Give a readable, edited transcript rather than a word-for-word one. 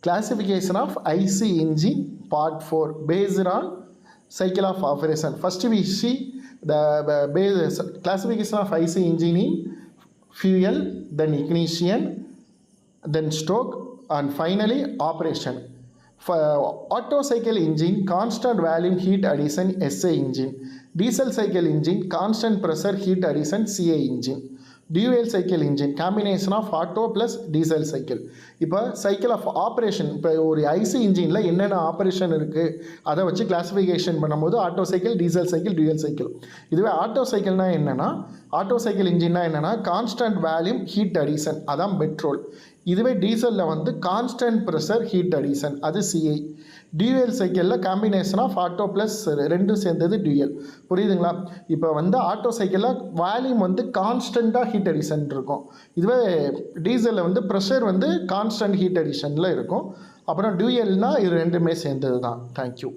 Classification of IC engine part 4 based on cycle of operation. First we see the base classification of IC engine in fuel, then ignition, then stroke, and finally operation. For Otto cycle engine, constant volume heat addition SA engine. Diesel cycle engine, constant pressure heat addition CA engine. Dual cycle engine, combination of Otto plus diesel cycle. இப்போ cycle of operation, இப்போ ஒரு IC இன்ஜினில் என்னென்ன operation இருக்குது அதை வச்சு classification பண்ணும்போது auto cycle, diesel cycle, dual cycle. இதுவே ஆட்டோ சைக்கிள்னா என்னென்னா, ஆட்டோ சைக்கிள் இன்ஜின்னா என்னென்னா கான்ஸ்டன்ட் வேல்யூம் ஹீட் அடிஷன், அதான் பெட்ரோல். இதுவே டீசலில் வந்து கான்ஸ்டன்ட் ப்ரெஷர் ஹீட் அடிஷன், அது சிஐ. டியூயல் சைக்கிளில் காம்பினேஷன் ஆஃப் ஆட்டோ ப்ளஸ் ரெண்டும் சேர்ந்தது டியூயல். புரியுதுங்களா? இப்போ வந்து ஆட்டோ சைக்கிளில் வால்யூம் வந்து கான்ஸ்டண்ட்டாக ஹீட் அடிஷன் இருக்கும். இதுவே டீசலில் வந்து ப்ரெஷர் வந்து கான்ஸ்டன்ட் ஹீட் அடிஷனில் இருக்கும். அப்புறம் டியூயல்னால் இது ரெண்டுமே சேர்ந்தது தான். தேங்க்யூ.